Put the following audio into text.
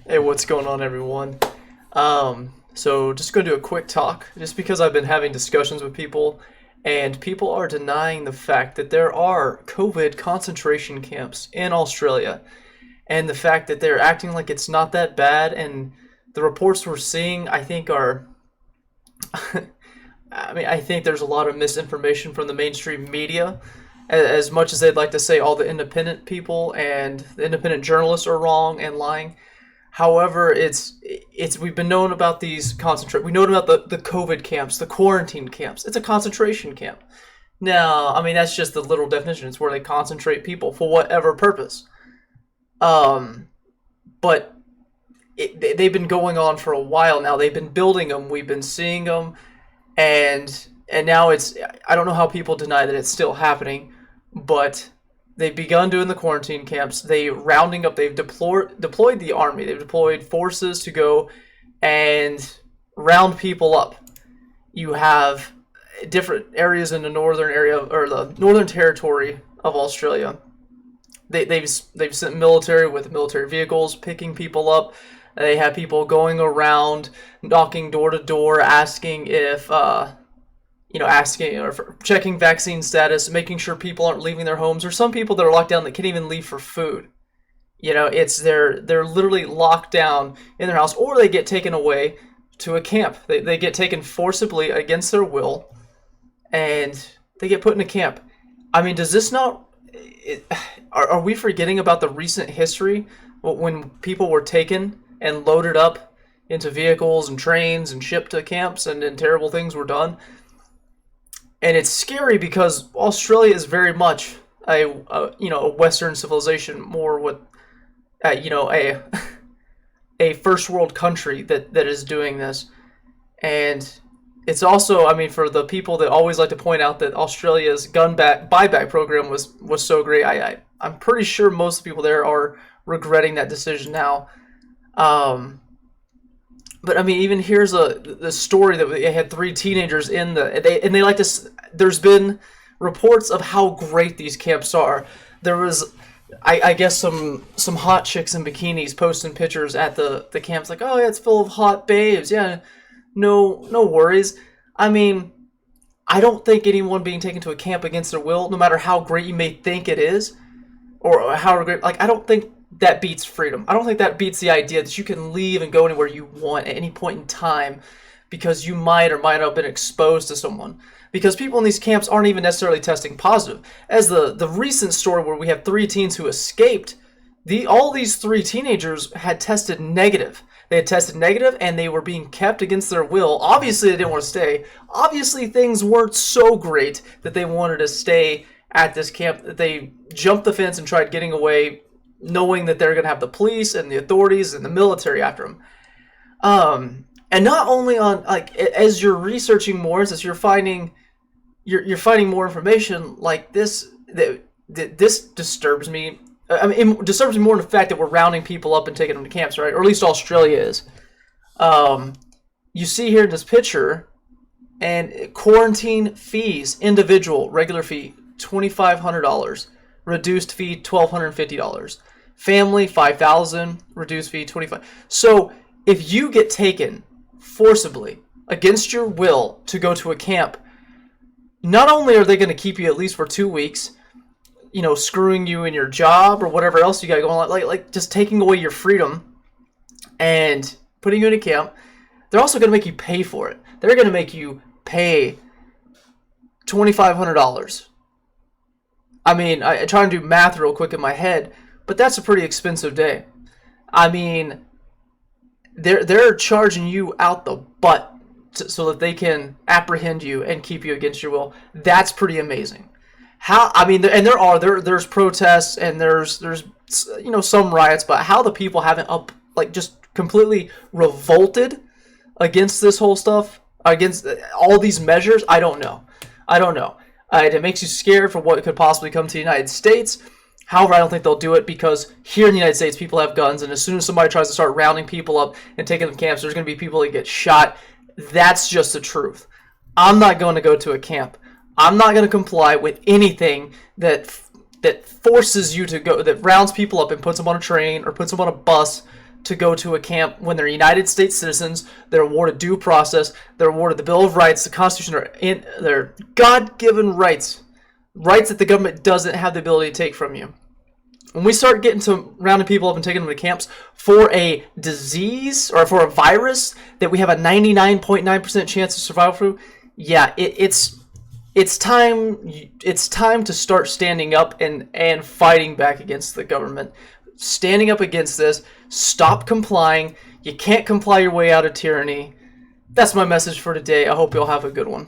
Hey, what's going on, everyone? So just going to do a quick talk, just because I've been having discussions with people, and people are denying the fact that there are COVID concentration camps in Australia, and the fact that they're acting like it's not that bad, and the reports we're seeing, I think, are, I think there's a lot of misinformation from the mainstream media. As much as they'd like to say all the independent people and the independent journalists are wrong and lying, however, it's we've been known about these concentrate. We know about the COVID camps, the quarantine camps. It's a concentration camp. Now, I mean that's just the literal definition. It's where they concentrate people for whatever purpose. Um, but they've been going on for a while now. They've been building them. We've been seeing them, and now it's. I don't know how people deny that it's still happening, but they've begun doing the quarantine camps. They rounding up. They've deployed the army. They've deployed forces to go and round people up. You have different areas in the northern area or the northern territory of Australia. They've sent military with military vehicles picking people up. They have people going around knocking door to door asking if asking or checking vaccine status, making sure people aren't leaving their homes, or some people that are locked down that can't even leave for food. It's they're literally locked down in their house, or they get taken away to a camp. They get taken forcibly against their will, and they get put in a camp. I mean, does this not? Are we forgetting about the recent history when people were taken and loaded up into vehicles and trains and shipped to camps, and then terrible things were done? And it's scary because Australia is very much a Western civilization, more with a a first world country that is doing this. And it's also, I mean, for the people that always like to point out that Australia's gun buyback program was so great, I'm pretty sure most people there are regretting that decision now. But I mean, even here's the story that they had three teenagers in they like to. There's been reports of how great these camps are. There was, I guess, some hot chicks in bikinis posting pictures at the camps, like, oh yeah, it's full of hot babes. Yeah, no worries. I mean, I don't think anyone being taken to a camp against their will, no matter how great you may think it is, or how great, like, I don't think that beats freedom. I don't think that beats the idea that you can leave and go anywhere you want at any point in time because you might or might not have been exposed to someone. Because people in these camps aren't even necessarily testing positive. As the recent story where we have three teens who escaped, all these three teenagers had tested negative. They had tested negative and they were being kept against their will. Obviously, they didn't want to stay. Obviously, things weren't so great that they wanted to stay at this camp. They jumped the fence and tried getting away, knowing that they're going to have the police and the authorities and the military after them. And not only on, like, as you're researching more, as you're finding more information like this, this disturbs me. I mean, it disturbs me more in the fact that we're rounding people up and taking them to camps, right? Or at least Australia is. You see here in this picture, and quarantine fees, individual, regular fee, $2,500. Reduced fee, $1,250. Family, $5,000. Reduced fee, $25. So if you get taken forcibly against your will to go to a camp, not only are they going to keep you at least for 2 weeks, screwing you in your job or whatever else you got going on, like just taking away your freedom and putting you in a camp, they're also going to make you pay for it. They're going to make you pay $2,500. I mean, I try and do math real quick in my head, but that's a pretty expensive day. I mean, they're charging you out the butt so that they can apprehend you and keep you against your will. That's pretty amazing. There's protests and there's some riots, but how the people haven't just completely revolted against this whole stuff, against all these measures, I don't know. It makes you scared for what could possibly come to the United States. However, I don't think they'll do it because here in the United States, people have guns, and as soon as somebody tries to start rounding people up and taking them to camps, there's going to be people that get shot. That's just the truth. I'm not going to go to a camp. I'm not going to comply with anything that forces you to go, that rounds people up and puts them on a train or puts them on a bus to go to a camp when they're United States citizens. They're awarded due process. They're awarded the Bill of Rights, the Constitution, their God-given rights that the government doesn't have the ability to take from you. When we start getting to rounding people up and taking them to camps for a disease or for a virus that we have a 99.9% chance of survival through, yeah, it's time. It's time to start standing up and fighting back against the government. Standing up against this. Stop complying. You can't comply your way out of tyranny. That's my message for today. I hope you'll have a good one.